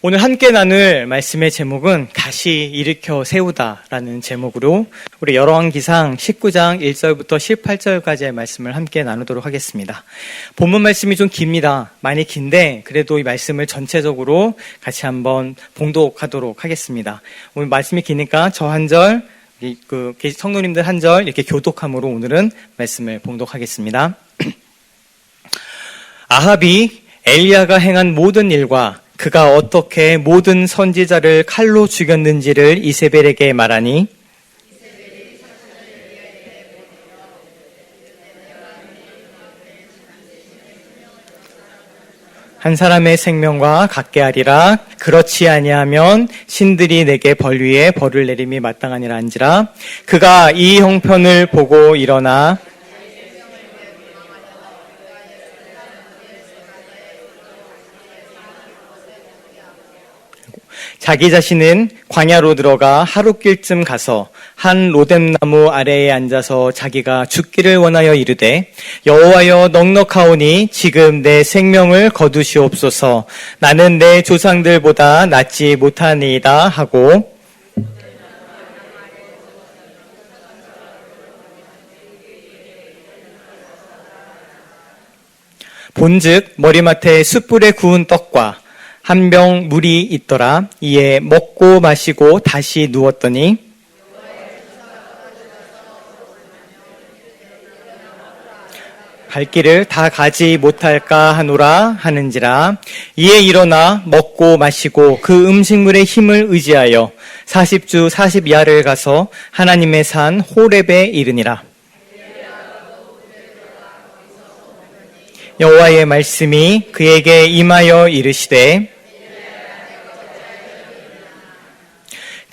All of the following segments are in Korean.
오늘 함께 나눌 말씀의 제목은 다시 일으켜 세우다라는 제목으로 우리 열왕기상 19장 1절부터 18절까지의 말씀을 함께 나누도록 하겠습니다. 본문 말씀이 좀 깁니다. 많이 긴데 그래도 이 말씀을 전체적으로 같이 한번 봉독하도록 하겠습니다. 오늘 말씀이 기니까 저 한 절, 성도님들 한 절 이렇게 교독함으로 오늘은 말씀을 봉독하겠습니다. 아합이 엘리야가 행한 모든 일과 그가 어떻게 모든 선지자를 칼로 죽였는지를 이세벨에게 말하니 한 사람의 생명과 같게 하리라. 그렇지 아니하면 신들이 내게 벌 위에 벌을 내림이 마땅하니라 한지라. 그가 이 형편을 보고 일어나 자기 자신은 광야로 들어가 하룻길쯤 가서 한 로뎀나무 아래에 앉아서 자기가 죽기를 원하여 이르되 여호와여 넉넉하오니 지금 내 생명을 거두시옵소서. 나는 내 조상들보다 낫지 못하니이다 하고 본즉 머리맡에 숯불에 구운 떡과 한 병 물이 있더라. 이에 먹고 마시고 다시 누웠더니 갈 길을 다 가지 못할까 하노라 하는지라. 이에 일어나 먹고 마시고 그 음식물의 힘을 의지하여 40주 40야를 가서 하나님의 산 호렙에 이르니라. 여호와의 말씀이 그에게 임하여 이르시되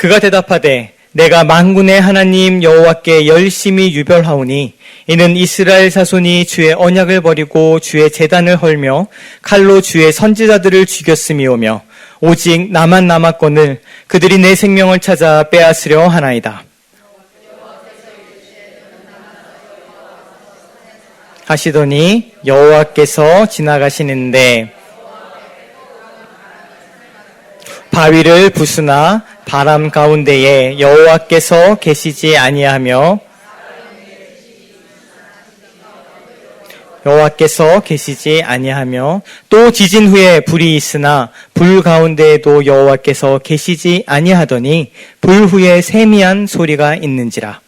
그가 대답하되 내가 만군의 하나님 여호와께 열심히 유별하오니 이는 이스라엘 자손이 주의 언약을 버리고 주의 제단을 헐며 칼로 주의 선지자들을 죽였음이오며 오직 나만 남았거늘 그들이 내 생명을 찾아 빼앗으려 하나이다 하시더니 여호와께서 지나가시는데 바위를 부수나 바람 가운데에 여호와께서 계시지 아니하며 또 지진 후에 불이 있으나 불 가운데에도 여호와께서 계시지 아니하더니 불 후에 세미한 소리가 있는지라.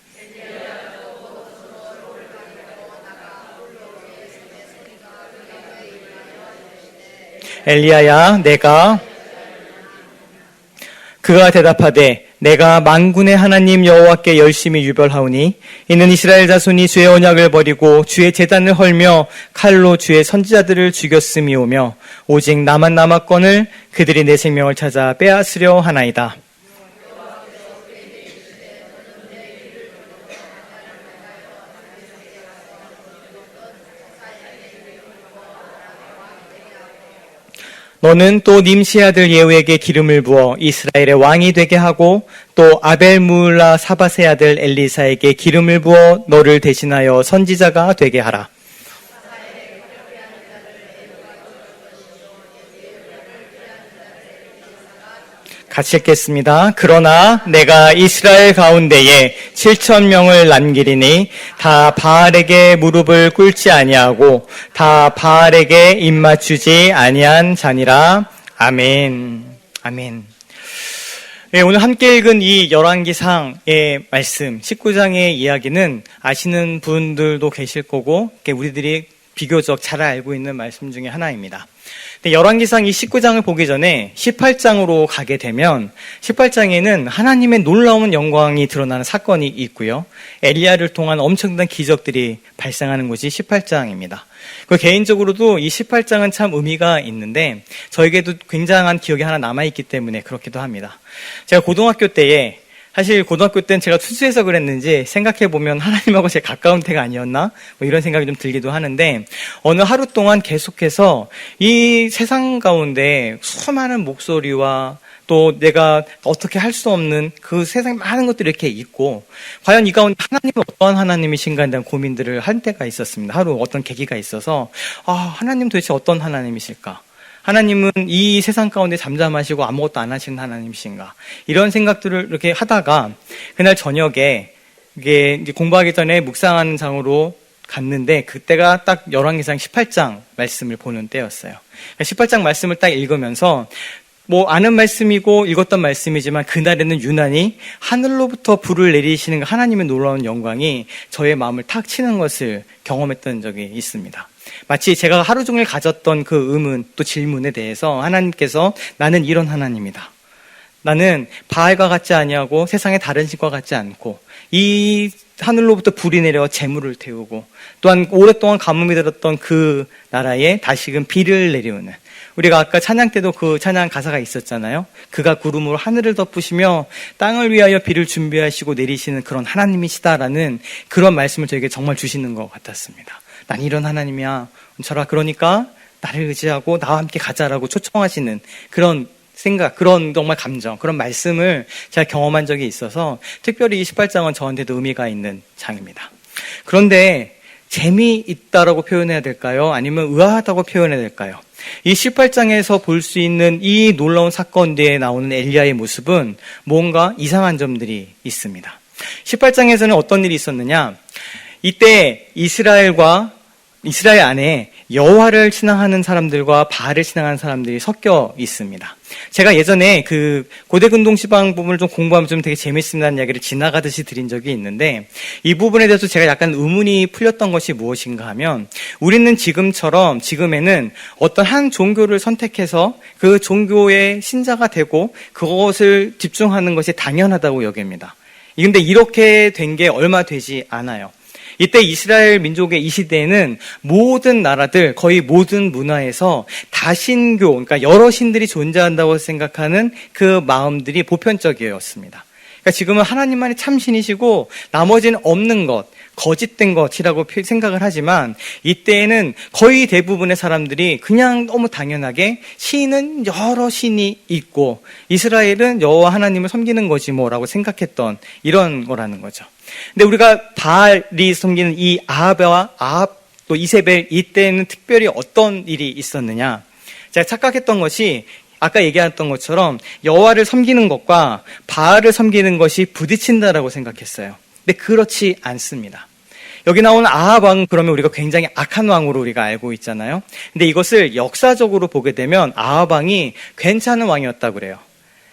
엘리야야 그가 대답하되 내가 만군의 하나님 여호와께 열심히 유별하오니 이는 이스라엘 자손이 주의 언약을 버리고 주의 제단을 헐며 칼로 주의 선지자들을 죽였음이오며 오직 나만 남았거늘 그들이 내 생명을 찾아 빼앗으려 하나이다. 너는 또 님시 아들 예후에게 기름을 부어 이스라엘의 왕이 되게 하고 또 아벨무을라 사밧의 아들 엘리사에게 기름을 부어 너를 대신하여 선지자가 되게 하라. 같이 읽겠습니다. 그러나 내가 이스라엘 가운데에 7,000명을 남기리니 다 바알에게 무릎을 꿇지 아니하고 다 바알에게 입맞추지 아니한 자니라. 아멘. 아멘. 네, 오늘 함께 읽은 이 열왕기상의 말씀 19장의 이야기는 아시는 분들도 계실 거고 우리들이 비교적 잘 알고 있는 말씀 중에 하나입니다. 열왕기상 이 19장을 보기 전에 18장으로 가게 되면 18장에는 하나님의 놀라운 영광이 드러나는 사건이 있고요. 엘리야를 통한 엄청난 기적들이 발생하는 곳이 18장입니다. 개인적으로도 이 18장은 참 의미가 있는데 저에게도 굉장한 기억이 하나 남아있기 때문에 그렇기도 합니다. 제가 고등학교 때에 사실 고등학교 때는 제가 투수해서 그랬는지 생각해보면 하나님하고 제일 가까운 때가 아니었나? 이런 생각이 좀 들기도 하는데 어느 하루 동안 계속해서 이 세상 가운데 수많은 목소리와 또 내가 어떻게 할 수 없는 그 세상에 많은 것들이 이렇게 있고 과연 이 가운데 하나님은 어떠한 하나님이신가에 대한 고민들을 할 때가 있었습니다. 하루 어떤 계기가 있어서 하나님 도대체 어떤 하나님이실까? 하나님은 이 세상 가운데 잠잠하시고 아무것도 안 하시는 하나님이신가? 이런 생각들을 이렇게 하다가 그날 저녁에 이게 이제 공부하기 전에 묵상하는 장으로 갔는데 그때가 딱 열왕기상 18장 말씀을 보는 때였어요. 18장 말씀을 딱 읽으면서 뭐 아는 말씀이고 읽었던 말씀이지만 그날에는 유난히 하늘로부터 불을 내리시는 하나님의 놀라운 영광이 저의 마음을 탁 치는 것을 경험했던 적이 있습니다. 마치 제가 하루 종일 가졌던 그 의문 또 질문에 대해서 하나님께서 나는 이런 하나님이다. 나는 바알과 같지 아니하고 세상의 다른 신과 같지 않고 이 하늘로부터 불이 내려 재물을 태우고 또한 오랫동안 가뭄이 들었던 그 나라에 다시금 비를 내리우는 우리가 아까 찬양 때도 그 찬양 가사가 있었잖아요. 그가 구름으로 하늘을 덮으시며 땅을 위하여 비를 준비하시고 내리시는 그런 하나님이시다라는 그런 말씀을 저에게 정말 주시는 것 같았습니다. 난 이런 하나님이야. 저라 그러니까 나를 의지하고 나와 함께 가자라고 초청하시는 그런 생각, 그런 정말 감정, 그런 말씀을 제가 경험한 적이 있어서 특별히 이 18장은 저한테도 의미가 있는 장입니다. 그런데 재미있다라고 표현해야 될까요? 아니면 의아하다고 표현해야 될까요? 이 18장에서 볼 수 있는 이 놀라운 사건 뒤에 나오는 엘리야의 모습은 뭔가 이상한 점들이 있습니다. 18장에서는 어떤 일이 있었느냐? 이때 이스라엘 안에 여호와를 신앙하는 사람들과 바알을 신앙하는 사람들이 섞여 있습니다. 제가 예전에 그 고대근동 시방 부분을 좀 공부하면 좀 되게 재밌습니다는 이야기를 지나가듯이 드린 적이 있는데 이 부분에 대해서 제가 약간 의문이 풀렸던 것이 무엇인가 하면 우리는 지금에는 어떤 한 종교를 선택해서 그 종교의 신자가 되고 그것을 집중하는 것이 당연하다고 여깁니다. 그런데 이렇게 된 게 얼마 되지 않아요. 이때 이스라엘 민족의 이 시대에는 모든 나라들, 거의 모든 문화에서 다신교, 그러니까 여러 신들이 존재한다고 생각하는 그 마음들이 보편적이었습니다. 그러니까 지금은 하나님만이 참신이시고 나머지는 없는 것, 거짓된 것이라고 생각을 하지만 이때에는 거의 대부분의 사람들이 그냥 너무 당연하게 신은 여러 신이 있고 이스라엘은 여호와 하나님을 섬기는 거지 뭐라고 생각했던 이런 거라는 거죠. 근데 우리가 바알이 섬기는 이 아합 또 이세벨 이때는 특별히 어떤 일이 있었느냐? 제가 착각했던 것이 아까 얘기했던 것처럼 여호와를 섬기는 것과 바알을 섬기는 것이 부딪힌다라고 생각했어요. 근데 그렇지 않습니다. 여기 나오는 아합 왕은 그러면 우리가 굉장히 악한 왕으로 우리가 알고 있잖아요. 근데 이것을 역사적으로 보게 되면 아합 왕이 괜찮은 왕이었다고 그래요.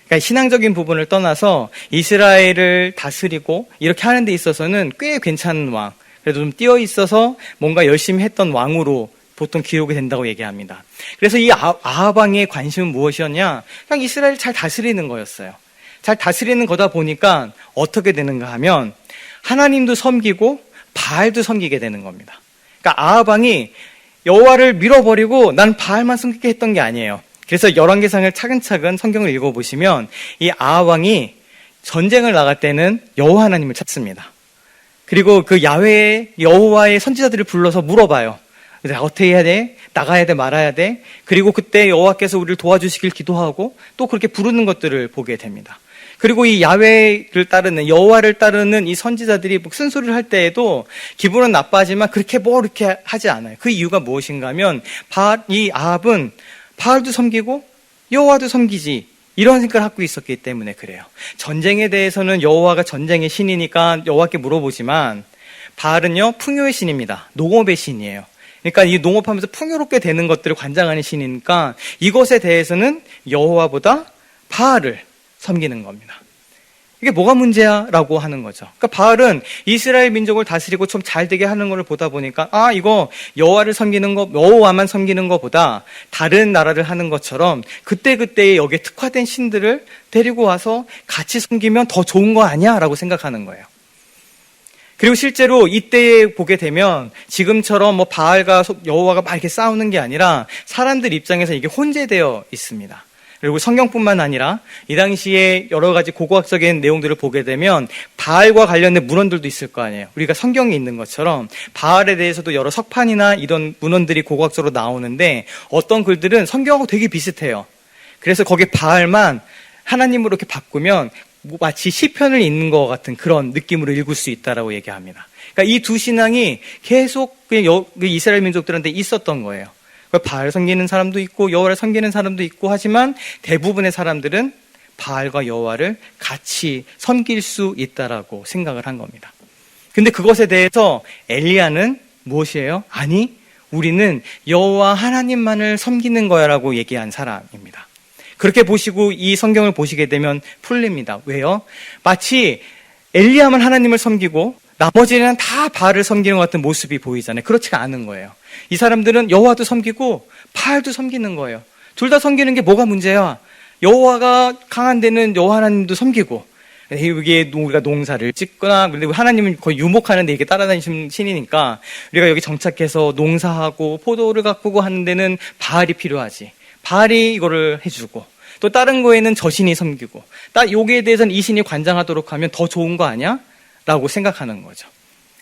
그러니까 신앙적인 부분을 떠나서 이스라엘을 다스리고 이렇게 하는 데 있어서는 꽤 괜찮은 왕, 그래도 좀 뛰어 있어서 뭔가 열심히 했던 왕으로 보통 기록이 된다고 얘기합니다. 그래서 이 아합 왕의 관심은 무엇이었냐? 그냥 이스라엘을 잘 다스리는 거였어요. 잘 다스리는 거다 보니까 어떻게 되는가 하면 하나님도 섬기고 바알도 섬기게 되는 겁니다. 그러니까 아합 왕이 여호와를 밀어버리고 난 바알만 섬기게 했던 게 아니에요. 그래서 열왕기상을 차근차근 성경을 읽어보시면 이 아합 왕이 전쟁을 나갈 때는 여호와 하나님을 찾습니다. 그리고 그 야훼의 여호와의 선지자들을 불러서 물어봐요. 어떻게 해야 돼? 나가야 돼? 말아야 돼? 그리고 그때 여호와께서 우리를 도와주시길 기도하고 또 그렇게 부르는 것들을 보게 됩니다. 그리고 이 야훼를 따르는 여호와를 따르는 이 선지자들이 쓴소리를 할 때에도 기분은 나빠하지만 그렇게 이렇게 하지 않아요. 그 이유가 무엇인가 하면 이 아합은 바알도 섬기고 여호와도 섬기지 이런 생각을 갖고 있었기 때문에 그래요. 전쟁에 대해서는 여호와가 전쟁의 신이니까 여호와께 물어보지만 바알은요 풍요의 신입니다. 농업의 신이에요. 그러니까 이 농업하면서 풍요롭게 되는 것들을 관장하는 신이니까 이것에 대해서는 여호와보다 바알을 섬기는 겁니다. 이게 뭐가 문제야? 라고 하는 거죠. 그러니까 바알은 이스라엘 민족을 다스리고 좀 잘 되게 하는 걸 보다 보니까 이거 여호와를 섬기는 거, 여호와만 섬기는 것보다 다른 나라를 하는 것처럼 그때그때 여기에 특화된 신들을 데리고 와서 같이 섬기면 더 좋은 거 아니야? 라고 생각하는 거예요. 그리고 실제로 이때 보게 되면 지금처럼 바알과 여호와가 막 이렇게 싸우는 게 아니라 사람들 입장에서 이게 혼재되어 있습니다. 그리고 성경뿐만 아니라 이 당시에 여러 가지 고고학적인 내용들을 보게 되면 바알과 관련된 문헌들도 있을 거 아니에요. 우리가 성경에 있는 것처럼 바알에 대해서도 여러 석판이나 이런 문헌들이 고고학적으로 나오는데 어떤 글들은 성경하고 되게 비슷해요. 그래서 거기에 바알만 하나님으로 이렇게 바꾸면 마치 시편을 읽는 것 같은 그런 느낌으로 읽을 수 있다라고 얘기합니다. 그러니까 이 두 신앙이 계속 이스라엘 민족들한테 있었던 거예요. 바알 섬기는 사람도 있고 여호와를 섬기는 사람도 있고 하지만 대부분의 사람들은 바알과 여호와를 같이 섬길 수 있다라고 생각을 한 겁니다. 근데 그것에 대해서 엘리야는 무엇이에요? 아니, 우리는 여호와 하나님만을 섬기는 거야라고 얘기한 사람입니다. 그렇게 보시고 이 성경을 보시게 되면 풀립니다. 왜요? 마치 엘리야만 하나님을 섬기고 나머지는 다 바알을 섬기는 것 같은 모습이 보이잖아요. 그렇지가 않은 거예요. 이 사람들은 여호와도 섬기고 바알도 섬기는 거예요. 둘 다 섬기는 게 뭐가 문제야? 여호와가 강한 데는 여호와 하나님도 섬기고, 이게 우리가 농사를 짓거나, 그리고 하나님은 거의 유목하는데 이렇게 따라다니시는 신이니까 우리가 여기 정착해서 농사하고 포도를 가꾸고 하는 데는 바알이 필요하지. 바알이 이거를 해주고, 또 다른 거에는 저 신이 섬기고, 여기에 대해서는 이 신이 관장하도록 하면 더 좋은 거 아니야? 라고 생각하는 거죠.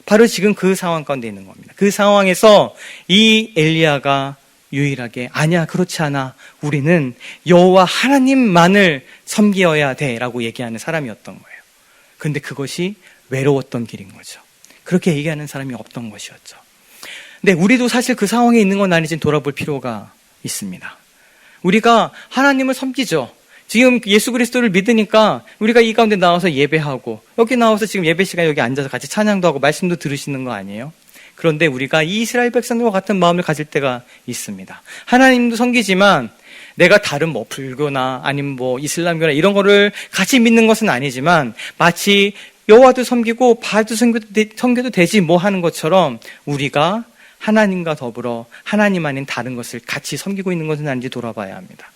바로 지금 그 상황 가운데 있는 겁니다. 그 상황에서 이 엘리야가 유일하게 아니야, 그렇지 않아, 우리는 여호와 하나님만을 섬기어야 돼라고 얘기하는 사람이었던 거예요. 그런데 그것이 외로웠던 길인 거죠. 그렇게 얘기하는 사람이 없던 것이었죠. 근데 우리도 사실 그 상황에 있는 건 아닌지 돌아볼 필요가 있습니다. 우리가 하나님을 섬기죠. 지금 예수 그리스도를 믿으니까 우리가 이 가운데 나와서 예배하고, 여기 나와서 지금 예배 시간에 여기 앉아서 같이 찬양도 하고 말씀도 들으시는 거 아니에요? 그런데 우리가 이스라엘 백성들과 같은 마음을 가질 때가 있습니다. 하나님도 섬기지만 내가 다른 불교나 아니면 이슬람교나 이런 거를 같이 믿는 것은 아니지만 마치 여호와도 섬기고 바알도 섬겨도 되지 뭐 하는 것처럼 우리가 하나님과 더불어 하나님 아닌 다른 것을 같이 섬기고 있는 것은 아닌지 돌아봐야 합니다.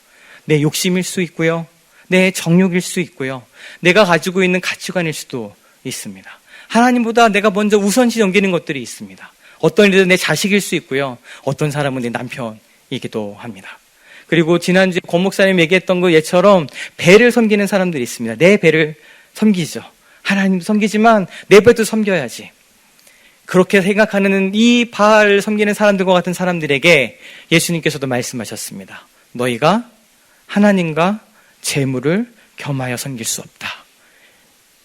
내 욕심일 수 있고요. 내 정욕일 수 있고요. 내가 가지고 있는 가치관일 수도 있습니다. 하나님보다 내가 먼저 우선시 여기는 것들이 있습니다. 어떤 일은 내 자식일 수 있고요. 어떤 사람은 내 남편이기도 합니다. 그리고 지난주에 권 목사님 얘기했던 그 예처럼 배를 섬기는 사람들이 있습니다. 내 배를 섬기죠. 하나님도 섬기지만 내 배도 섬겨야지. 그렇게 생각하는 이 바알 섬기는 사람들과 같은 사람들에게 예수님께서도 말씀하셨습니다. 너희가 하나님과 재물을 겸하여 섬길 수 없다.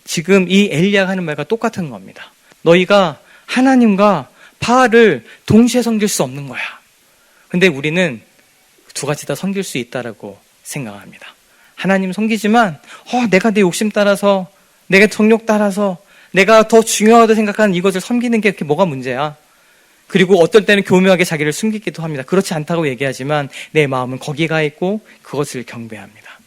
지금 이 엘리야가 하는 말과 똑같은 겁니다. 너희가 하나님과 바알을 동시에 섬길 수 없는 거야. 근데 우리는 두 가지 다 섬길 수 있다라고 생각합니다. 하나님 섬기지만 내가 내 욕심 따라서, 내가 정욕 따라서, 내가 더 중요하다고 생각하는 이것을 섬기는 게 그게 뭐가 문제야? 그리고 어떨 때는 교묘하게 자기를 숨기기도 합니다. 그렇지 않다고 얘기하지만 내 마음은 거기 가 있고 그것을 경배합니다.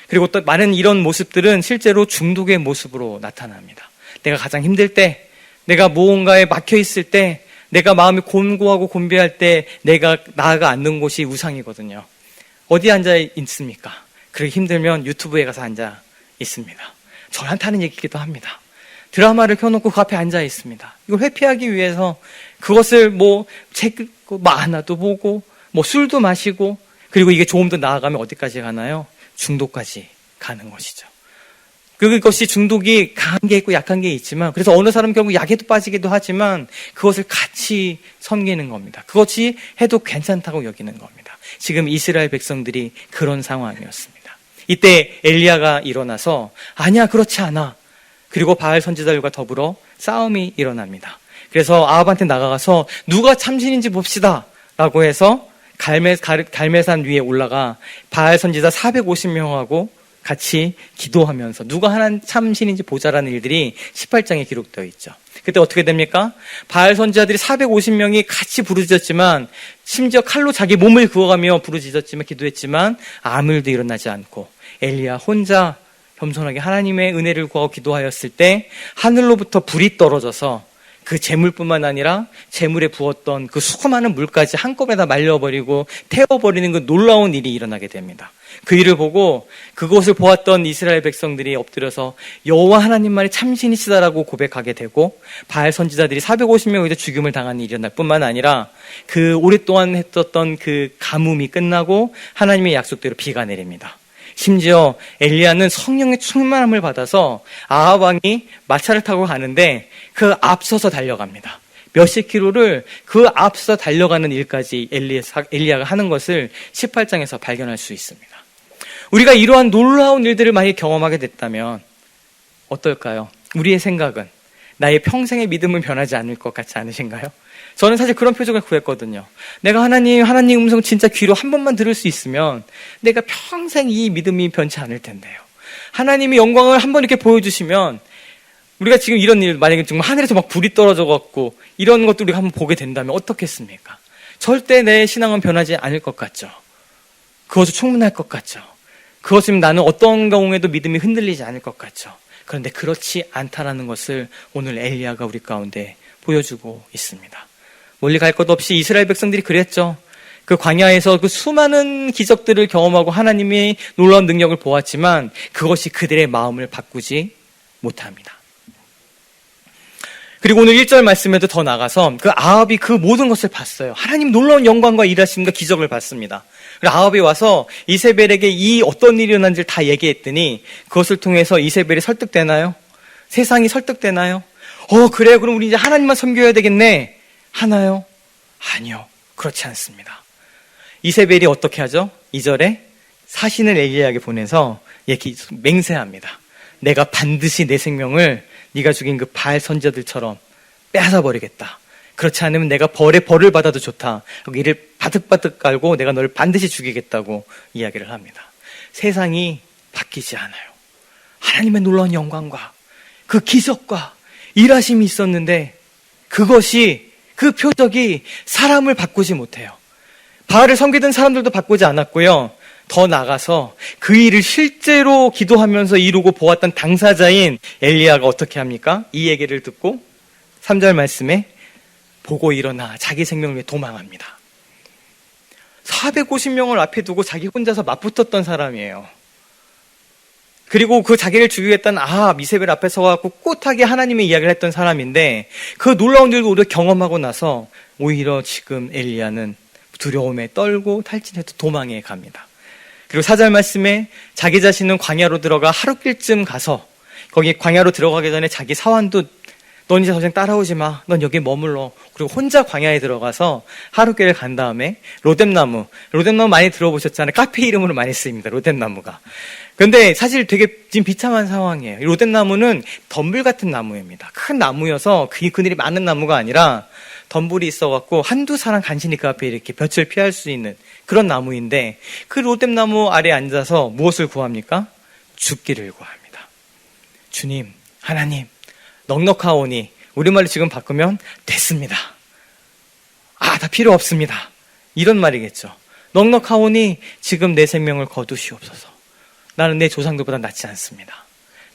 그리고 또 많은 이런 모습들은 실제로 중독의 모습으로 나타납니다. 내가 가장 힘들 때, 내가 무언가에 막혀 있을 때, 내가 마음이 곤고하고 곤비할 때 내가 나아가 앉는 곳이 우상이거든요. 어디 앉아 있습니까? 그렇게 힘들면 유튜브에 가서 앉아 있습니다. 저한테 하는 얘기기도 합니다. 드라마를 켜놓고 그 앞에 앉아 있습니다. 이걸 회피하기 위해서 그것을 책 읽고 만화도 보고 술도 마시고, 그리고 이게 조금 더 나아가면 어디까지 가나요? 중독까지 가는 것이죠. 그것이 중독이 강한 게 있고 약한 게 있지만, 그래서 어느 사람 결국 약에도 빠지기도 하지만 그것을 같이 섬기는 겁니다. 그것이 해도 괜찮다고 여기는 겁니다. 지금 이스라엘 백성들이 그런 상황이었습니다. 이때 엘리야가 일어나서 아니야, 그렇지 않아. 그리고 바알 선지자들과 더불어 싸움이 일어납니다. 그래서 아합한테 나가서 누가 참신인지 봅시다 라고 해서 갈멜산 위에 올라가 바알 선지자 450명하고 같이 기도하면서 누가 하나님 참신인지 보자라는 일들이 18장에 기록되어 있죠. 그때 어떻게 됩니까? 바알 선지자들이 450명이 같이 부르짖었지만, 심지어 칼로 자기 몸을 그어가며 부르짖었지만, 기도했지만 아무 일도 일어나지 않고 엘리야 혼자 겸손하게 하나님의 은혜를 구하고 기도하였을 때 하늘로부터 불이 떨어져서 그 재물뿐만 아니라 재물에 부었던 그 수많은 물까지 한꺼번에 다 말려버리고 태워버리는 그 놀라운 일이 일어나게 됩니다. 그 일을 보고 그것을 보았던 이스라엘 백성들이 엎드려서 여호와 하나님만이 참신이시다라고 고백하게 되고, 바알 선지자들이 450명의 죽임을 당하는 일이 일어날 뿐만 아니라 그 오랫동안 했었던 그 가뭄이 끝나고 하나님의 약속대로 비가 내립니다. 심지어 엘리야는 성령의 충만함을 받아서 아합 왕이 마차를 타고 가는데 그 앞서서 달려갑니다. 몇십 킬로를 그 앞서 달려가는 일까지 엘리야가 하는 것을 18장에서 발견할 수 있습니다. 우리가 이러한 놀라운 일들을 많이 경험하게 됐다면 어떨까요? 우리의 생각은 나의 평생의 믿음은 변하지 않을 것 같지 않으신가요? 저는 사실 그런 표정을 구했거든요. 내가 하나님 음성 진짜 귀로 한 번만 들을 수 있으면 내가 평생 이 믿음이 변치 않을 텐데요. 하나님의 영광을 한 번 이렇게 보여주시면 우리가 지금 이런 일, 만약에 정말 하늘에서 막 불이 떨어져 갖고 이런 것도 우리가 한번 보게 된다면 어떻겠습니까? 절대 내 신앙은 변하지 않을 것 같죠. 그것도 충분할 것 같죠. 그것이면 나는 어떤 경우에도 믿음이 흔들리지 않을 것 같죠. 그런데 그렇지 않다라는 것을 오늘 엘리야가 우리 가운데 보여주고 있습니다. 멀리 갈 것 없이 이스라엘 백성들이 그랬죠. 그 광야에서 그 수많은 기적들을 경험하고 하나님의 놀라운 능력을 보았지만 그것이 그들의 마음을 바꾸지 못합니다. 그리고 오늘 1절 말씀에도 더 나가서 그 아합이 그 모든 것을 봤어요. 하나님 놀라운 영광과 일하심과 기적을 봤습니다. 아합이 와서 이세벨에게 이 어떤 일이 일어난지를 다 얘기했더니 그것을 통해서 이세벨이 설득되나요? 세상이 설득되나요? 그래, 그럼 우리 이제 하나님만 섬겨야 되겠네 하나요? 아니요, 그렇지 않습니다. 이세벨이 어떻게 하죠? 2절에 사신을 엘리야에게 보내서 맹세합니다. 내가 반드시 내 생명을 네가 죽인 그 바알 선지자들처럼 빼앗아버리겠다. 그렇지 않으면 내가 벌을 받아도 좋다. 이를 바득바득 깔고 내가 너를 반드시 죽이겠다고 이야기를 합니다. 세상이 바뀌지 않아요. 하나님의 놀라운 영광과 그 기적과 일하심이 있었는데 그 표적이 사람을 바꾸지 못해요. 바알을 섬기던 사람들도 바꾸지 않았고요. 더 나가서 그 일을 실제로 기도하면서 이루고 보았던 당사자인 엘리야가 어떻게 합니까? 이 얘기를 듣고 3절 말씀에 보고 일어나 자기 생명을 위해 도망합니다. 450명을 앞에 두고 자기 혼자서 맞붙었던 사람이에요. 그리고 그 자기를 죽이겠다는 아합, 이세벨 앞에 서갖고 꿋하게 하나님의 이야기를 했던 사람인데 그 놀라운 일도 우리가 경험하고 나서 오히려 지금 엘리야는 두려움에 떨고 탈진해서 도망해 갑니다. 그리고 4절 말씀에 자기 자신은 광야로 들어가 하룻길쯤 가서 거기 광야로 들어가기 전에 자기 사환도 넌 이제 더 이상 따라오지 마. 넌 여기 머물러. 그리고 혼자 광야에 들어가서 하룻길을 간 다음에 로뎀나무 많이 들어보셨잖아요. 카페 이름으로 많이 쓰입니다. 로뎀나무가. 그런데 사실 되게 지금 비참한 상황이에요. 이 로뎀나무는 덤불 같은 나무입니다. 큰 나무여서 그늘이 많은 나무가 아니라 덤불이 있어갖고 한두 사람 간신히 그 앞에 이렇게 볕을 피할 수 있는 그런 나무인데 그 로뎀나무 아래에 앉아서 무엇을 구합니까? 죽기를 구합니다. 주님, 하나님, 넉넉하오니 우리말로 지금 바꾸면 됐습니다. 다 필요 없습니다. 이런 말이겠죠. 넉넉하오니 지금 내 생명을 거두시옵소서. 나는 내 조상들보다 낫지 않습니다.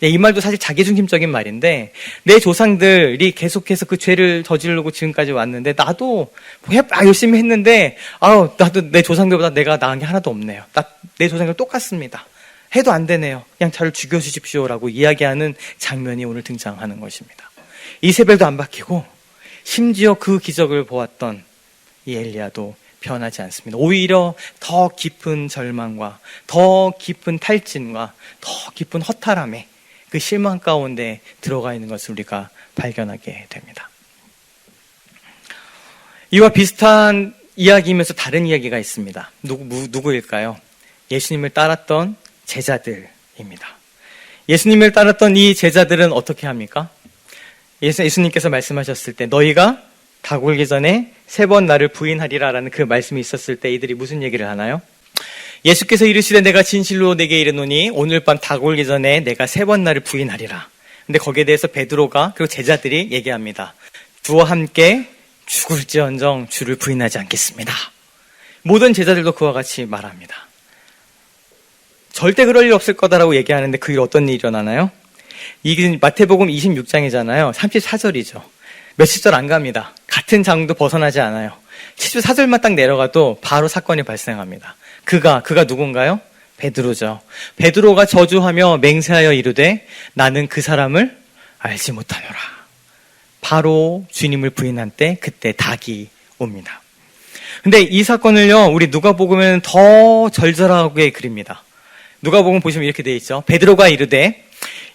이 말도 사실 자기중심적인 말인데 내 조상들이 계속해서 그 죄를 저지르고 지금까지 왔는데 나도 열심히 했는데 나도 내 조상들보다 내가 나은 게 하나도 없네요. 내 조상들 똑같습니다. 해도 안 되네요. 그냥 저를 죽여주십시오라고 이야기하는 장면이 오늘 등장하는 것입니다. 이세벨도 안 바뀌고 심지어 그 기적을 보았던 이 엘리야도 변하지 않습니다. 오히려 더 깊은 절망과 더 깊은 탈진과 더 깊은 허탈함에 그 실망 가운데 들어가 있는 것을 우리가 발견하게 됩니다. 이와 비슷한 이야기이면서 다른 이야기가 있습니다. 누구일까요? 예수님을 따랐던 제자들입니다. 예수님을 따랐던 이 제자들은 어떻게 합니까? 예수님께서 말씀하셨을 때 너희가 닭 울기 전에 3번 나를 부인하리라 라는 그 말씀이 있었을 때 이들이 무슨 얘기를 하나요? 예수께서 이르시되 내가 진실로 내게 이르노니 오늘 밤 닭 울기 전에 내가 3번 나를 부인하리라. 근데 거기에 대해서 베드로가 그리고 제자들이 얘기합니다. 주와 함께 죽을지언정 주를 부인하지 않겠습니다. 모든 제자들도 그와 같이 말합니다. 절대 그럴 일 없을 거다라고 얘기하는데 그 일 어떤 일이 일어나나요? 이게 마태복음 26장이잖아요. 34절이죠. 몇십 절 안 갑니다. 같은 장도 벗어나지 않아요. 74절만 딱 내려가도 바로 사건이 발생합니다. 그가 누군가요? 베드로죠. 베드로가 저주하며 맹세하여 이르되 나는 그 사람을 알지 못하노라. 바로 주님을 부인한 때 그때 닭이 옵니다. 근데 이 사건을요 우리 누가복음에는 더 절절하게 그립니다. 누가복음 보시면 이렇게 되어 있죠. 베드로가 이르되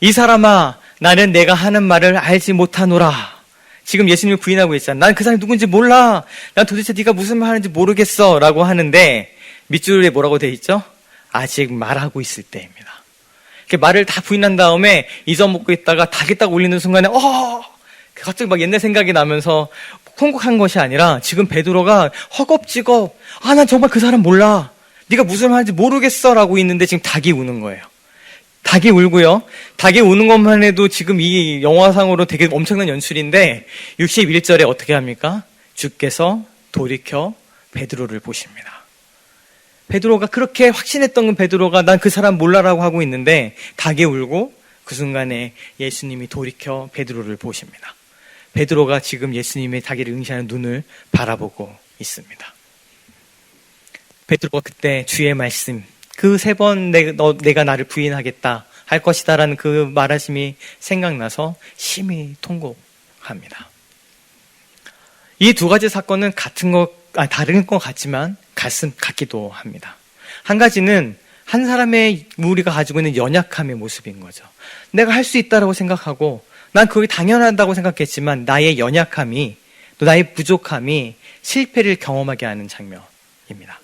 이 사람아 나는 내가 하는 말을 알지 못하노라. 지금 예수님을 부인하고 있잖아. 난 그 사람이 누군지 몰라. 난 도대체 네가 무슨 말 하는지 모르겠어 라고 하는데 밑줄에 뭐라고 되어 있죠? 아직 말하고 있을 때입니다. 이렇게 말을 다 부인한 다음에 잊어먹고 있다가 닭이 딱 울리는 순간에 갑자기 막 옛날 생각이 나면서 통곡한 것이 아니라 지금 베드로가 허겁지겁 난 정말 그 사람 몰라. 네가 무슨 말인지 모르겠어 라고 있는데 지금 닭이 우는 거예요. 닭이 울고요. 닭이 우는 것만 해도 지금 이 영화상으로 되게 엄청난 연출인데 61절에 어떻게 합니까? 주께서 돌이켜 베드로를 보십니다. 베드로가 그렇게 확신했던 베드로가 난 그 사람 몰라라고 하고 있는데 닭이 울고 그 순간에 예수님이 돌이켜 베드로를 보십니다. 베드로가 지금 예수님의 자기를 응시하는 눈을 바라보고 있습니다. 베드로가 그때 주의 말씀, 그 3번 내가 나를 부인하겠다 할 것이다 라는 그 말하심이 생각나서 심히 통곡합니다. 이 두 가지 사건은 다른 것 같지만 같기도 합니다. 한 가지는 한 사람의 우리가 가지고 있는 연약함의 모습인 거죠. 내가 할 수 있다라고 생각하고 난 그게 당연하다고 생각했지만 나의 연약함이 또 나의 부족함이 실패를 경험하게 하는 장면입니다.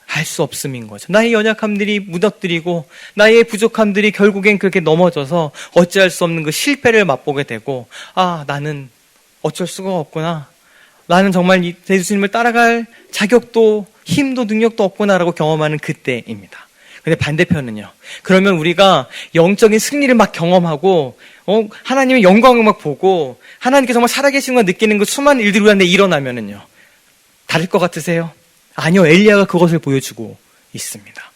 할 수 없음인 거죠. 나의 연약함들이 무너뜨리고 나의 부족함들이 결국엔 그렇게 넘어져서 어찌할 수 없는 그 실패를 맛보게 되고 나는 어쩔 수가 없구나. 나는 정말 예수님을 따라갈 자격도 힘도 능력도 없구나라고 경험하는 그때입니다. 근데 반대편은요. 그러면 우리가 영적인 승리를 막 경험하고 하나님의 영광을 막 보고 하나님께 정말 살아계시는 걸 느끼는 그 수많은 일들이 우리한테 일어나면은요. 다를 것 같으세요? 아니요. 엘리야가 그것을 보여주고 있습니다.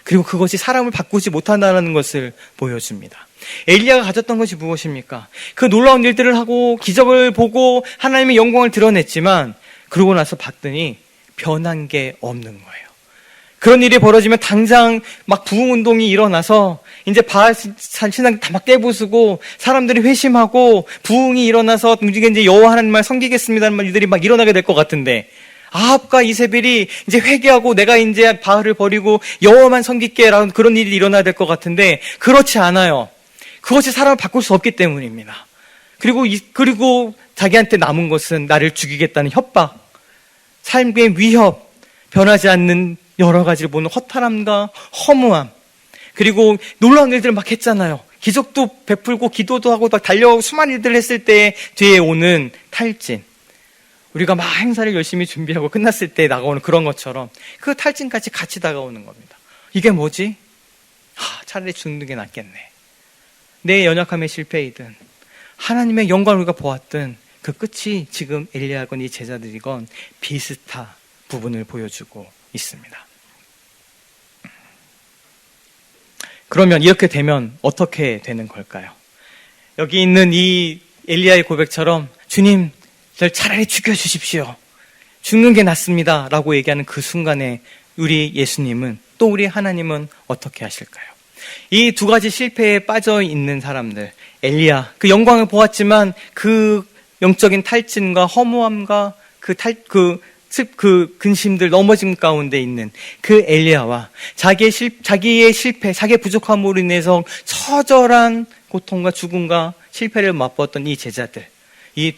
그리고 그것이 사람을 바꾸지 못한다는 것을 보여줍니다. 엘리야가 가졌던 것이 무엇입니까? 그 놀라운 일들을 하고 기적을 보고 하나님의 영광을 드러냈지만 그러고 나서 봤더니 변한 게 없는 거예요. 그런 일이 벌어지면 당장 막 부흥운동이 일어나서 이제 바알 신앙 다 막 깨부수고 사람들이 회심하고 부흥이 일어나서 이제 여호와 하나님만 섬기겠습니다는 말들이 막 일어나게 될 것 같은데 아합과 이세벨이 이제 회개하고 내가 이제 바알을 버리고 여호와만 섬길게라는 그런 일이 일어나야 될 것 같은데 그렇지 않아요. 그것이 사람을 바꿀 수 없기 때문입니다. 그리고 자기한테 남은 것은 나를 죽이겠다는 협박, 삶의 위협, 변하지 않는 여러 가지를 보는 허탈함과 허무함, 그리고 놀라운 일들을 막 했잖아요. 기적도 베풀고 기도도 하고 막 달려가고 수많은 일들을 했을 때 뒤에 오는 탈진. 우리가 막 행사를 열심히 준비하고 끝났을 때 다가오는 그런 것처럼 그 탈진까지 같이 다가오는 겁니다. 이게 뭐지? 차라리 죽는 게 낫겠네. 내 연약함의 실패이든 하나님의 영광을 우리가 보았든 그 끝이 지금 엘리야건 이 제자들이건 비슷한 부분을 보여주고 있습니다. 그러면 이렇게 되면 어떻게 되는 걸까요? 여기 있는 이 엘리야의 고백처럼 주님, 저를 차라리 죽여주십시오. 죽는 게 낫습니다. 라고 얘기하는 그 순간에 우리 예수님은 또 우리 하나님은 어떻게 하실까요? 이 두 가지 실패에 빠져 있는 사람들, 엘리야, 그 영광을 보았지만 그 영적인 탈진과 허무함과 그 근심들 넘어짐 가운데 있는 그 엘리야와 자기의 실패, 자기의 부족함으로 인해서 처절한 고통과 죽음과 실패를 맛보았던 이 제자들, 이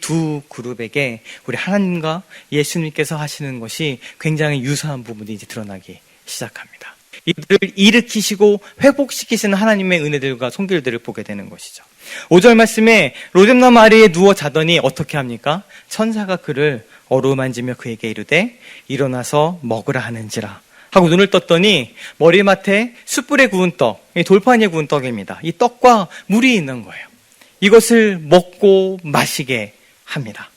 두 그룹에게 우리 하나님과 예수님께서 하시는 것이 굉장히 유사한 부분이 이제 드러나기 시작합니다. 이들을 일으키시고 회복시키시는 하나님의 은혜들과 손길들을 보게 되는 것이죠. 5절 말씀에 로뎀나무 아래에 누워 자더니 어떻게 합니까? 천사가 그를 어루만지며 그에게 이르되 일어나서 먹으라 하는지라 하고 눈을 떴더니 머리맡에 숯불에 구운 떡, 돌판 위에 구운 떡입니다. 이 떡과 물이 있는 거예요. 이것을 먹고 마시게 합니다.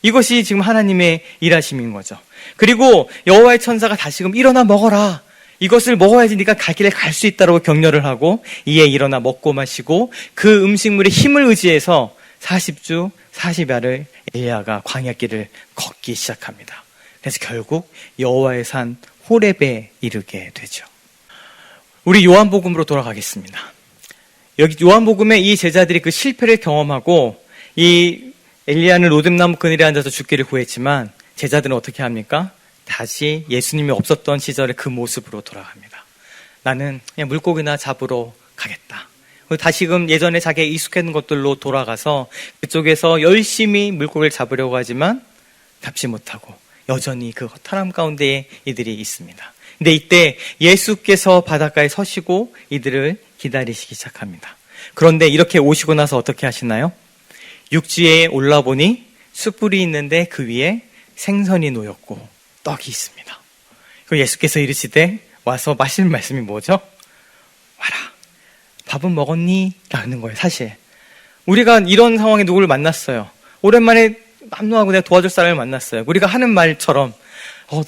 이것이 지금 하나님의 일하심인 거죠. 그리고 여호와의 천사가 다시금 일어나 먹어라. 이것을 먹어야지 네가 갈 길을 갈 수 있다고 격려를 하고 이에 일어나 먹고 마시고 그 음식물의 힘을 의지해서 40주 40야를 엘리야가 광야길을 걷기 시작합니다. 그래서 결국 여호와의 산 호렙에 이르게 되죠. 우리 요한복음으로 돌아가겠습니다. 여기 요한복음에 이 제자들이 그 실패를 경험하고 이 엘리야는 로뎀나무 그늘에 앉아서 죽기를 구했지만 제자들은 어떻게 합니까? 다시 예수님이 없었던 시절의 그 모습으로 돌아갑니다. 나는 그냥 물고기나 잡으러 가겠다. 다시금 예전에 자기가 익숙했던 것들로 돌아가서 그쪽에서 열심히 물고기를 잡으려고 하지만 잡지 못하고 여전히 그 허탈함 가운데에 이들이 있습니다. 근데 이때 예수께서 바닷가에 서시고 이들을 기다리시기 시작합니다. 그런데 이렇게 오시고 나서 어떻게 하시나요? 육지에 올라보니 숯불이 있는데 그 위에 생선이 놓였고 떡이 있습니다. 그 예수께서 이르시되 와서 마시는 말씀이 뭐죠? 와라, 밥은 먹었니? 라는 거예요. 사실 우리가 이런 상황에 누구를 만났어요. 오랜만에 남노하고 내가 도와줄 사람을 만났어요. 우리가 하는 말처럼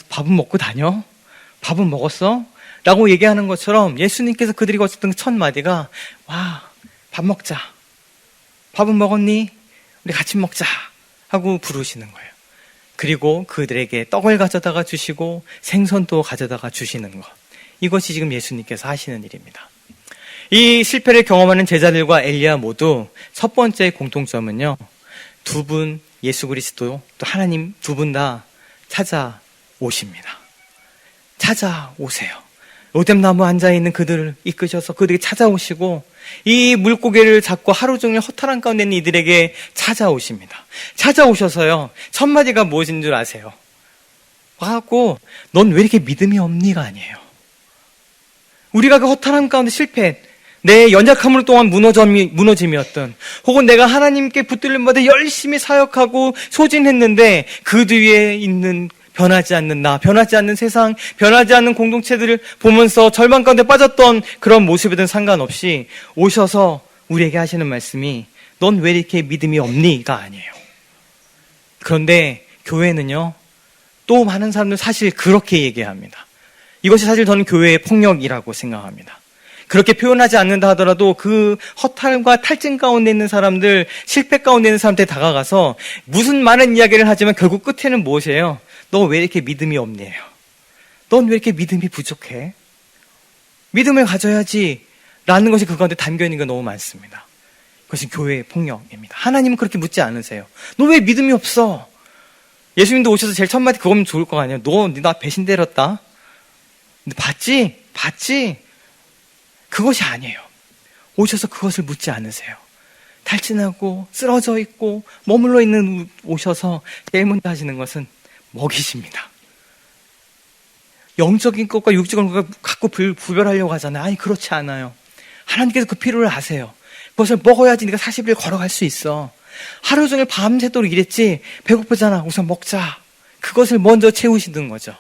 밥은 먹고 다녀? 밥은 먹었어? 라고 얘기하는 것처럼 예수님께서 그들이 거쳤던 첫 마디가 와, 밥 먹자. 밥은 먹었니? 우리 같이 먹자 하고 부르시는 거예요. 그리고 그들에게 떡을 가져다가 주시고 생선도 가져다가 주시는 것. 이것이 지금 예수님께서 하시는 일입니다. 이 실패를 경험하는 제자들과 엘리야 모두 첫 번째 공통점은요, 두 분, 예수 그리스도 또 하나님 두 분 다 찾아오십니다. 찾아오세요. 로뎀나무 앉아있는 그들을 이끄셔서 그들에게 찾아오시고 이 물고기를 잡고 하루 종일 허탈한 가운데 있는 이들에게 찾아오십니다. 찾아오셔서요, 첫 마디가 무엇인 줄 아세요? 하고 넌 왜 이렇게 믿음이 없니가 아니에요. 우리가 그 허탈한 가운데 실패, 내 연약함으로 동안 무너짐이었던, 혹은 내가 하나님께 붙들림 받아 열심히 사역하고 소진했는데 그 뒤에 있는 변하지 않는 나, 변하지 않는 세상, 변하지 않는 공동체들을 보면서 절망 가운데 빠졌던 그런 모습에든 상관없이 오셔서 우리에게 하시는 말씀이 넌 왜 이렇게 믿음이 없니가 아니에요. 그런데 교회는요, 또 많은 사람들 사실 그렇게 얘기합니다. 이것이 사실 저는 교회의 폭력이라고 생각합니다. 그렇게 표현하지 않는다 하더라도 그 허탈과 탈진 가운데 있는 사람들, 실패 가운데 있는 사람들에 다가가서 무슨 많은 이야기를 하지만 결국 끝에는 무엇이에요? 너 왜 이렇게 믿음이 없니에요? 넌 왜 이렇게 믿음이 부족해? 믿음을 가져야지 라는 것이 그 가운데 담겨있는 게 너무 많습니다. 그것이 교회의 폭력입니다. 하나님은 그렇게 묻지 않으세요. 너 왜 믿음이 없어? 예수님도 오셔서 제일 첫 마디 그거면 좋을 거 아니에요. 너 나 배신 때렸다. 근데 봤지? 그것이 아니에요. 오셔서 그것을 묻지 않으세요. 탈진하고 쓰러져 있고 머물러 있는 오셔서 제일 먼저 하시는 것은 먹이십니다. 영적인 것과 육적인 것과 갖고 구별하려고 하잖아요. 아니, 그렇지 않아요. 하나님께서 그 필요를 아세요. 그것을 먹어야지 네가 40일 걸어갈 수 있어. 하루 종일 밤새도록 일했지. 배고프잖아. 우선 먹자. 그것을 먼저 채우시는 거죠.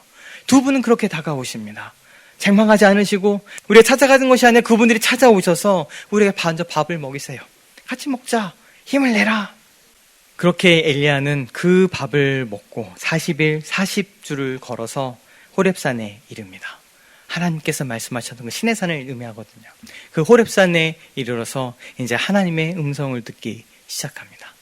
두 분은 그렇게 다가오십니다. 책망하지 않으시고 우리가 찾아가는 것이 아니라 그분들이 찾아오셔서 우리가 먼저 밥을 먹이세요. 같이 먹자. 힘을 내라. 그렇게 엘리야는 그 밥을 먹고 40일 40주를 걸어서 호렙산에 이릅니다. 하나님께서 말씀하셨던 그 신의 산을 의미하거든요. 그 호렙산에 이르러서 이제 하나님의 음성을 듣기 시작합니다.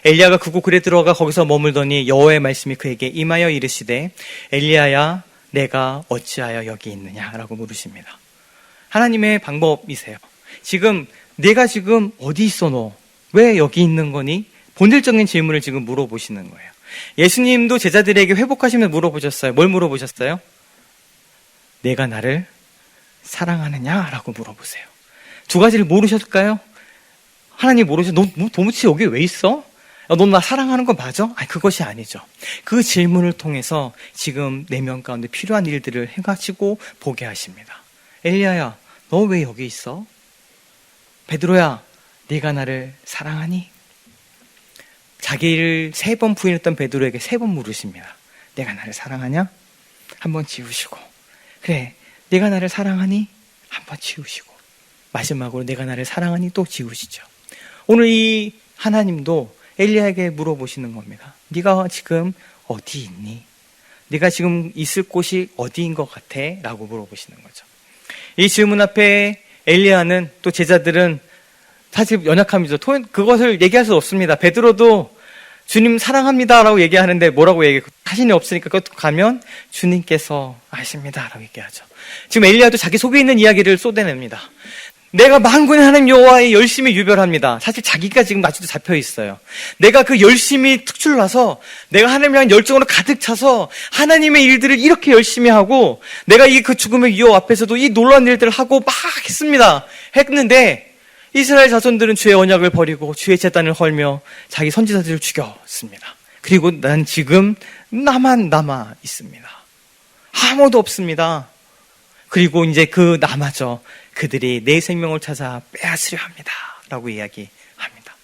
엘리야가 그곳 굴에 들어가 거기서 머물더니 여호와의 말씀이 그에게 임하여 이르시되 엘리야야 내가 어찌하여 여기 있느냐라고 물으십니다. 하나님의 방법이세요. 지금 내가 지금 어디 있어 너? 왜 여기 있는 거니? 본질적인 질문을 지금 물어보시는 거예요. 예수님도 제자들에게 회복하시면서 물어보셨어요. 뭘 물어보셨어요? 내가 나를 사랑하느냐라고 물어보세요. 두 가지를 모르셨을까요? 하나님 모르셔. 너 도무지 여기 왜 있어? 너 나 사랑하는 거 맞아? 아니, 그것이 아니죠. 그 질문을 통해서 지금 내면 가운데 필요한 일들을 해가지고 보게 하십니다. 엘리야야, 너 왜 여기 있어? 베드로야, 네가 나를 사랑하니? 자기를 3번 부인했던 베드로에게 3번 물으십니다. 내가 나를 사랑하냐? 한번 지우시고, 그래, 내가 나를 사랑하니? 한번 지우시고, 마지막으로 내가 나를 사랑하니? 또 지우시죠. 오늘 이 하나님도 엘리야에게 물어보시는 겁니다. 네가 지금 어디 있니? 네가 지금 있을 곳이 어디인 것 같아? 라고 물어보시는 거죠. 이 질문 앞에 엘리야는 또 제자들은 사실 연약함이죠. 그것을 얘기할 수 없습니다. 베드로도 주님 사랑합니다 라고 얘기하는데 뭐라고 얘기해요? 자신이 없으니까 그것도 가면 주님께서 아십니다 라고 얘기하죠. 지금 엘리야도 자기 속에 있는 이야기를 쏟아냅니다. 내가 만군의 하나님 여호와의 열심히 유별합니다. 사실 자기가 지금 아직도 잡혀 있어요. 내가 그 열심히 특출나서 내가 하나님을 향한 열정으로 가득 차서 하나님의 일들을 이렇게 열심히 하고 내가 이 그 죽음의 위협 앞에서도 이 놀라운 일들을 하고 막 했는데 이스라엘 자손들은 주의 언약을 버리고 주의 제단을 헐며 자기 선지자들을 죽였습니다. 그리고 난 지금 나만 남아 있습니다. 아무도 없습니다. 그리고 이제 그 남아져 그들이 내 생명을 찾아 빼앗으려 합니다 라고 이야기합니다.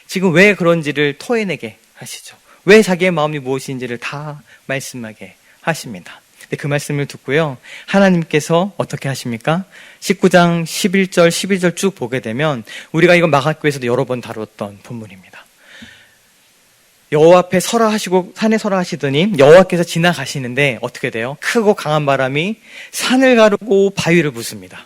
지금 왜 그런지를 토해내게 하시죠. 왜 자기의 마음이 무엇인지를 다 말씀하게 하십니다. 그 말씀을 듣고요, 하나님께서 어떻게 하십니까? 19장 11절 12절 쭉 보게 되면 우리가 이거 마가교에서도 여러 번 다뤘던 본문입니다. 여호와 앞에 설하시고 산에 설하시더니 여호와께서 지나가시는데 어떻게 돼요? 크고 강한 바람이 산을 가르고 바위를 부숩니다.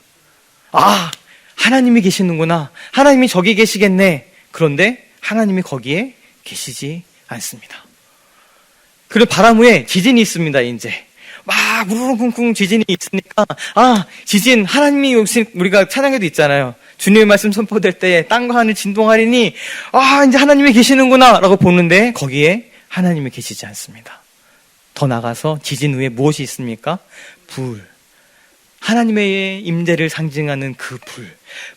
아, 하나님이 계시는구나. 하나님이 저기 계시겠네. 그런데 하나님이 거기에 계시지 않습니다. 그리고 바람 후에 지진이 있습니다. 이제 막 우르르쿵쿵 지진이 있으니까, 아, 지진, 하나님이 우리가 찬양에도 있잖아요. 주님의 말씀 선포될 때 땅과 하늘 진동하리니, 아, 이제 하나님이 계시는구나 라고 보는데 거기에 하나님이 계시지 않습니다. 더 나가서 지진 후에 무엇이 있습니까? 불. 하나님의 임재를 상징하는 그 불.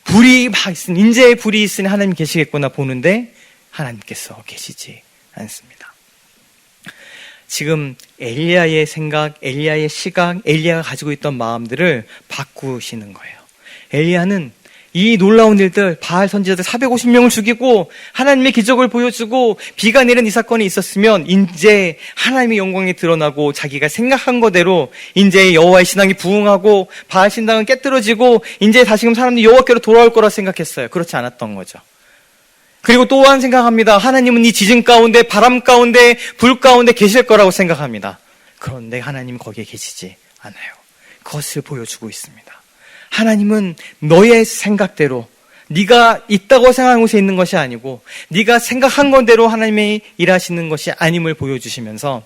불이 막 있으니, 임재의 불이 있으니 하나님 계시겠구나 보는데 하나님께서 계시지 않습니다. 지금 엘리야의 생각, 엘리야의 시각, 엘리야가 가지고 있던 마음들을 바꾸시는 거예요. 엘리야는 이 놀라운 일들, 바알 선지자들 450명을 죽이고 하나님의 기적을 보여주고 비가 내린 이 사건이 있었으면 이제 하나님의 영광이 드러나고 자기가 생각한 거대로 이제 여호와의 신앙이 부흥하고 바알 신당은 깨뜨려지고 이제 다시금 사람들이 여호와께로 돌아올 거라 생각했어요. 그렇지 않았던 거죠. 그리고 또한 생각합니다. 하나님은 이 지진 가운데, 바람 가운데, 불 가운데 계실 거라고 생각합니다. 그런데 하나님은 거기에 계시지 않아요. 그것을 보여주고 있습니다. 하나님은 너의 생각대로, 네가 있다고 생각하는 곳에 있는 것이 아니고 네가 생각한 건대로 하나님이 일하시는 것이 아님을 보여주시면서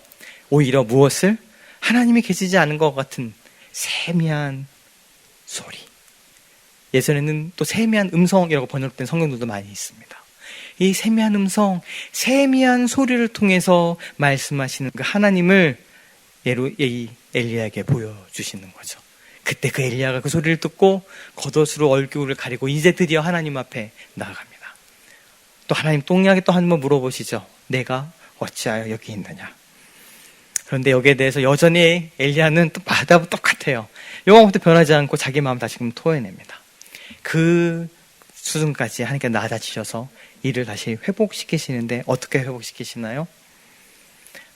오히려 무엇을? 하나님이 계시지 않은 것 같은 세미한 소리. 예전에는 또 세미한 음성이라고 번역된 성경들도 많이 있습니다. 이 세미한 음성, 세미한 소리를 통해서 말씀하시는 그 하나님을 이 엘리야에게 보여주시는 거죠. 그때 그 엘리야가 그 소리를 듣고 겉옷으로 얼굴을 가리고 이제 드디어 하나님 앞에 나아갑니다. 또 하나님 똥약에 또 한 번 물어보시죠. 내가 어찌하여 여기 있느냐. 그런데 여기에 대해서 여전히 엘리야는 또 바다와 똑같아요. 영화부터 변하지 않고 자기 마음 다시금 토해냅니다. 그 수준까지 하나님께서 낮아지셔서 이를 다시 회복시키시는데 어떻게 회복시키시나요?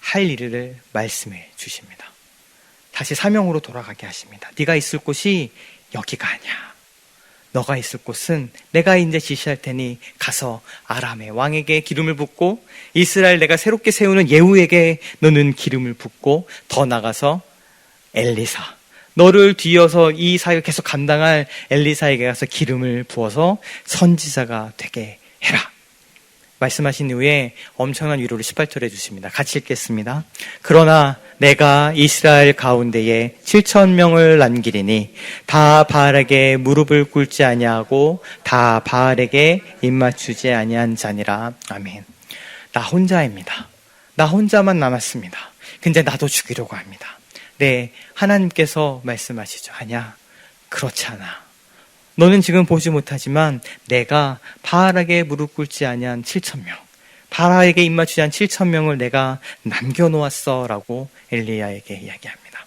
할 일을 말씀해 주십니다. 다시 사명으로 돌아가게 하십니다. 네가 있을 곳이 여기가 아니야. 너가 있을 곳은 내가 이제 지시할 테니 가서 아람의 왕에게 기름을 붓고 이스라엘 내가 새롭게 세우는 예후에게 너는 기름을 붓고 더 나가서 엘리사, 너를 뒤이어서 이 사역을 계속 감당할 엘리사에게 가서 기름을 부어서 선지자가 되게 해라. 말씀하신 이후에 엄청난 위로를 18절에 주십니다. 같이 읽겠습니다. 그러나 내가 이스라엘 가운데에 7,000명을 남기리니 다 바알에게 무릎을 꿇지 아니하고 다 바알에게 입맞추지 아니한 자니라. 아멘. 나 혼자입니다. 나 혼자만 남았습니다. 근데 나도 죽이려고 합니다. 네, 하나님께서 말씀하시죠. 아니야, 그렇지 않아. 너는 지금 보지 못하지만 내가 바알에게 무릎 꿇지 아니한 7,000명, 바알에게 입맞추지 않은 7,000명을 내가 남겨놓았어 라고 엘리야에게 이야기합니다.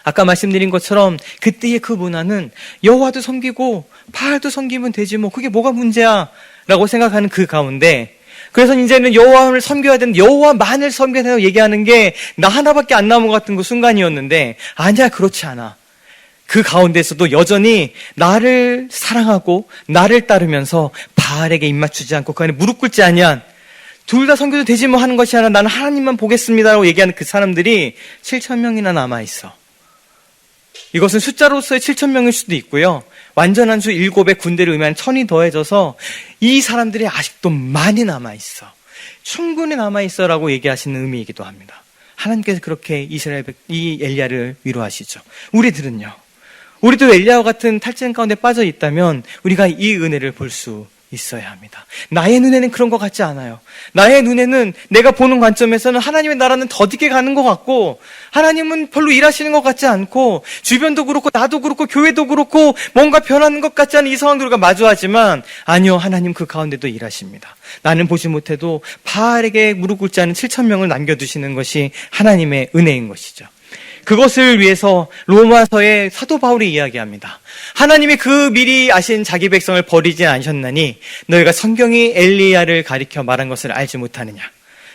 아까 말씀드린 것처럼 그때의 그 문화는 여호와도 섬기고 바알도 섬기면 되지 뭐 그게 뭐가 문제야 라고 생각하는 그 가운데, 그래서 이제는 여호와를 섬겨야 되는, 여호와만을 섬겨야 된다고 얘기하는 게 나 하나밖에 안 남은 것 같은 그 순간이었는데, 아니야, 그렇지 않아. 그 가운데서도 여전히 나를 사랑하고 나를 따르면서 바알에게 입맞추지 않고 그 안에 무릎 꿇지 아니한, 둘 다 섬겨도 되지 뭐 하는 것이 아니라 나는 하나님만 보겠습니다라고 얘기하는 그 사람들이 7,000명이나 남아있어. 이것은 숫자로서의 7,000명일 수도 있고요, 완전한 수 7의 군대를 의미하는 1,000이 더해져서 이 사람들이 아직도 많이 남아있어, 충분히 남아있어라고 얘기하시는 의미이기도 합니다. 하나님께서 그렇게 이 엘리야를 위로하시죠. 우리들은요, 우리도 엘리야와 같은 탈진 가운데 빠져 있다면 우리가 이 은혜를 볼 수 있어야 합니다. 나의 눈에는 그런 것 같지 않아요. 나의 눈에는, 내가 보는 관점에서는 하나님의 나라는 더디게 가는 것 같고 하나님은 별로 일하시는 것 같지 않고 주변도 그렇고 나도 그렇고 교회도 그렇고 뭔가 변하는 것 같지 않은 이 상황들과 마주하지만, 아니요, 하나님 그 가운데도 일하십니다. 나는 보지 못해도 바알에게 무릎 꿇지 않은 7,000명을 남겨두시는 것이 하나님의 은혜인 것이죠. 그것을 위해서 로마서의 사도 바울이 이야기합니다. 하나님이 그 미리 아신 자기 백성을 버리지 않으셨나니 너희가 성경이 엘리야를 가리켜 말한 것을 알지 못하느냐.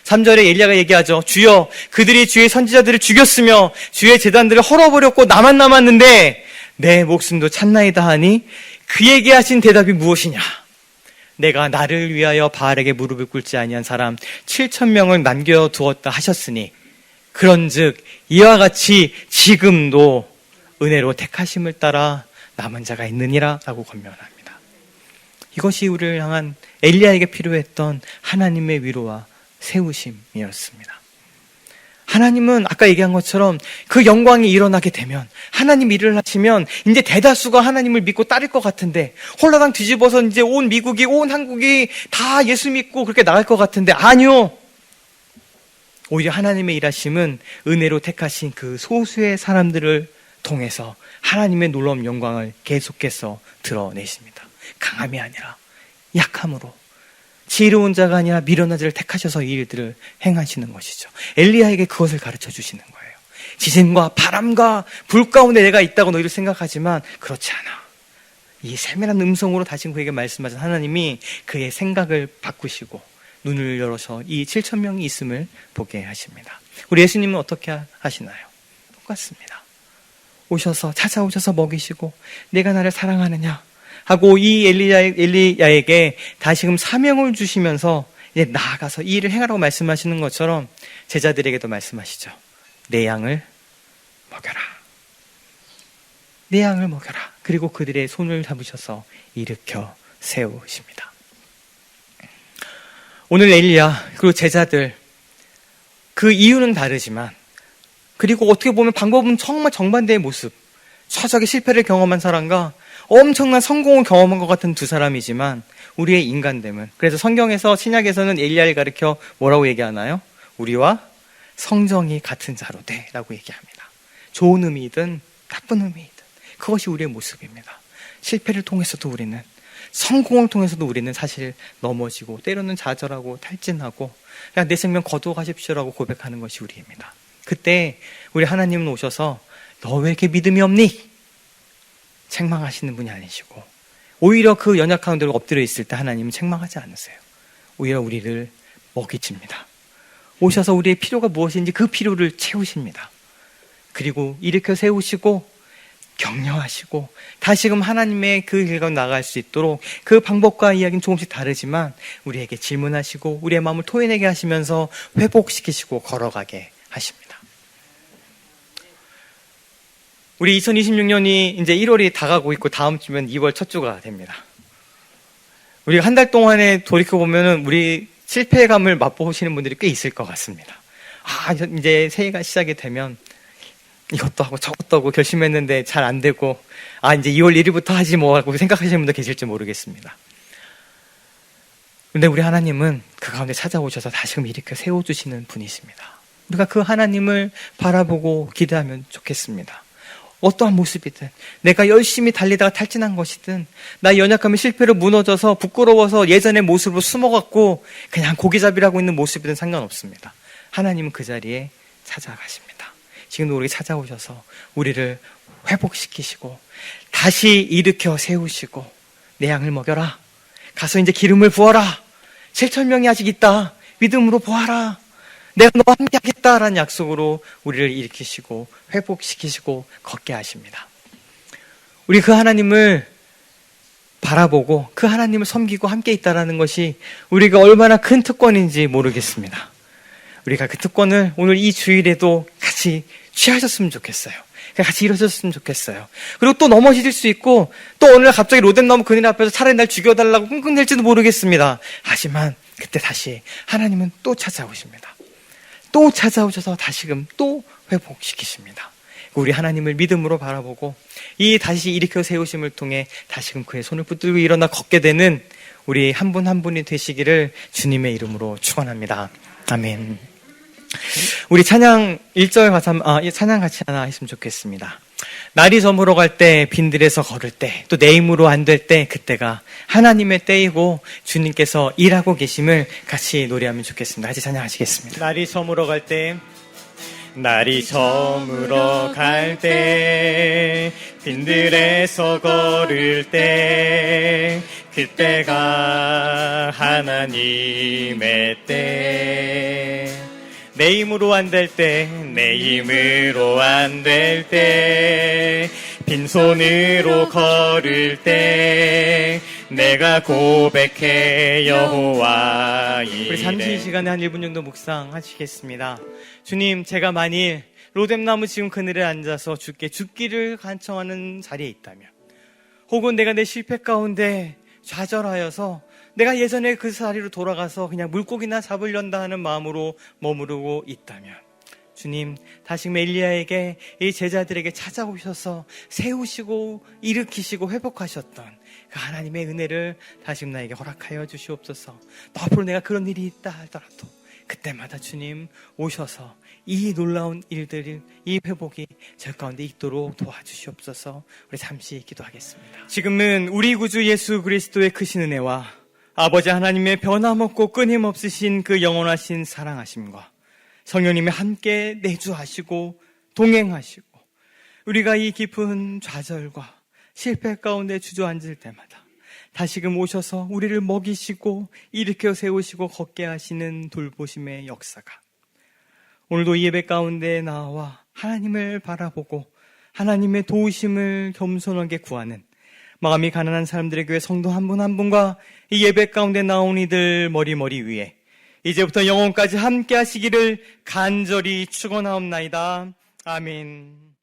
3절에 엘리야가 얘기하죠. 주여, 그들이 주의 선지자들을 죽였으며 주의 제단들을 헐어버렸고 나만 남았는데 내 목숨도 찼나이다 하니 그에게 하신 대답이 무엇이냐? 내가 나를 위하여 바알에게 무릎을 꿇지 아니한 사람 7,000명을 남겨두었다 하셨으니 그런즉 이와 같이 지금도 은혜로 택하심을 따라 남은 자가 있느니라 라고 권면합니다. 이것이 우리를 향한 엘리야에게 필요했던 하나님의 위로와 세우심이었습니다. 하나님은 아까 얘기한 것처럼 그 영광이 일어나게 되면, 하나님 일을 하시면 이제 대다수가 하나님을 믿고 따를 것 같은데, 홀라당 뒤집어서 이제 온 미국이, 온 한국이 다 예수 믿고 그렇게 나갈 것 같은데, 아니요. 오히려 하나님의 일하심은 은혜로 택하신 그 소수의 사람들을 통해서 하나님의 놀라운 영광을 계속해서 드러내십니다. 강함이 아니라 약함으로, 지혜로운 자가 아니라 미련한 자를 택하셔서 이 일들을 행하시는 것이죠. 엘리야에게 그것을 가르쳐 주시는 거예요. 지진과 바람과 불 가운데 내가 있다고 너희를 생각하지만 그렇지 않아. 이 세밀한 음성으로 다시 그에게 말씀하신 하나님이 그의 생각을 바꾸시고 눈을 열어서 이 7,000명이 있음을 보게 하십니다. 우리 예수님은 어떻게 하시나요? 똑같습니다. 오셔서, 찾아오셔서 먹이시고 내가 나를 사랑하느냐 하고 이 엘리야에게 다시금 사명을 주시면서 이제 나아가서 이 일을 행하라고 말씀하시는 것처럼 제자들에게도 말씀하시죠. 내 양을 먹여라. 내 양을 먹여라. 그리고 그들의 손을 잡으셔서 일으켜 세우십니다. 오늘 엘리야 그리고 제자들, 그 이유는 다르지만, 그리고 어떻게 보면 방법은 정말 정반대의 모습, 최적의 실패를 경험한 사람과 엄청난 성공을 경험한 것 같은 두 사람이지만 우리의 인간됨은, 그래서 성경에서 신약에서는 엘리야를 가리켜 뭐라고 얘기하나요? 우리와 성정이 같은 자로 돼 라고 얘기합니다. 좋은 의미이든 나쁜 의미이든 그것이 우리의 모습입니다. 실패를 통해서도 우리는, 성공을 통해서도 우리는 사실 넘어지고 때로는 좌절하고 탈진하고 그냥 내 생명 거두어가십시오라고 고백하는 것이 우리입니다. 그때 우리 하나님은 오셔서 너 왜 이렇게 믿음이 없니? 책망하시는 분이 아니시고, 오히려 그 연약한 데로 엎드려 있을 때 하나님은 책망하지 않으세요. 오히려 우리를 먹이십니다. 오셔서 우리의 필요가 무엇인지 그 필요를 채우십니다. 그리고 일으켜 세우시고 격려하시고 다시금 하나님의 그 길로 나갈 수 있도록, 그 방법과 이야기는 조금씩 다르지만 우리에게 질문하시고 우리의 마음을 토해내게 하시면서 회복시키시고 걸어가게 하십니다. 우리 2026년이 이제 1월이 다가고 있고 다음 주면 2월 첫 주가 됩니다. 우리가 한 달 동안에 돌이켜보면 우리 실패감을 맛보시는 분들이 꽤 있을 것 같습니다. 이제 새해가 시작이 되면 이것도 하고 저것도 하고 결심했는데 잘 안 되고, 이제 2월 1일부터 하지 뭐 하고 생각하시는 분도 계실지 모르겠습니다. 근데 우리 하나님은 그 가운데 찾아오셔서 다시금 일으켜 세워주시는 분이십니다. 우리가 그 하나님을 바라보고 기대하면 좋겠습니다. 어떠한 모습이든, 내가 열심히 달리다가 탈진한 것이든, 나의 연약함에 실패로 무너져서 부끄러워서 예전의 모습으로 숨어갖고 그냥 고기잡이라고 있는 모습이든 상관없습니다. 하나님은 그 자리에 찾아가십니다. 지금도 우리에게 찾아오셔서 우리를 회복시키시고 다시 일으켜 세우시고, 내 양을 먹여라. 가서 이제 기름을 부어라. 7,000명이 아직 있다. 믿음으로 보아라. 내가 너와 함께 하겠다라는 약속으로 우리를 일으키시고 회복시키시고 걷게 하십니다. 우리 그 하나님을 바라보고 그 하나님을 섬기고 함께 있다라는 것이 우리가 얼마나 큰 특권인지 모르겠습니다. 우리가 그 특권을 오늘 이 주일에도 같이 취하셨으면 좋겠어요. 같이 이루어졌으면 좋겠어요. 그리고 또 넘어질 수 있고, 또 오늘 갑자기 로덴나무 그늘 앞에서 차라리 날 죽여달라고 끙끙댈지도 모르겠습니다. 하지만 그때 다시 하나님은 또 찾아오십니다. 또 찾아오셔서 다시금 또 회복시키십니다. 우리 하나님을 믿음으로 바라보고 이 다시 일으켜 세우심을 통해 다시금 그의 손을 붙들고 일어나 걷게 되는 우리 한 분 한 분이 되시기를 주님의 이름으로 축원합니다. 아멘. 우리 찬양 1절 가사, 찬양 같이 하나 했으면 좋겠습니다. 날이 저물어 갈 때, 빈들에서 걸을 때, 또 내 힘으로 안 될 때, 그때가 하나님의 때이고 주님께서 일하고 계심을 같이 노래하면 좋겠습니다. 같이 찬양하시겠습니다. 날이 저물어 갈 때, 날이 저물어 갈 때, 빈들에서 걸을 때, 그때가 하나님의 때. 내 힘으로 안 될 때, 내 힘으로 안 될 때, 빈손으로 걸을 때, 내가 고백해 여호와 이래. 우리 잠시 이 시간에 한 1분 정도 묵상하시겠습니다. 주님, 제가 만일 로뎀나무 지금 그늘에 앉아서 주께 죽기를 간청하는 자리에 있다면, 혹은 내가 내 실패 가운데 좌절하여서 내가 예전에 그 자리로 돌아가서 그냥 물고기나 잡으련다 하는 마음으로 머무르고 있다면, 주님, 다시금 엘리야에게 이 제자들에게 찾아오셔서 세우시고 일으키시고 회복하셨던 그 하나님의 은혜를 다시금 나에게 허락하여 주시옵소서. 또 앞으로 내가 그런 일이 있다 하더라도 그때마다 주님 오셔서 이 놀라운 일들이, 이 회복이 저 가운데 있도록 도와주시옵소서. 우리 잠시 기도하겠습니다. 지금은 우리 구주 예수 그리스도의 크신 은혜와 아버지 하나님의 변함없고 끊임없으신 그 영원하신 사랑하심과 성령님이 함께 내주하시고 동행하시고, 우리가 이 깊은 좌절과 실패 가운데 주저앉을 때마다 다시금 오셔서 우리를 먹이시고 일으켜 세우시고 걷게 하시는 돌보심의 역사가 오늘도 이 예배 가운데 나와 하나님을 바라보고 하나님의 도우심을 겸손하게 구하는 마음이 가난한 사람들의 교회 성도 한 분 한 분과 이 예배 가운데 나온 이들 머리 위에 이제부터 영원까지 함께 하시기를 간절히 축원하옵나이다. 아멘.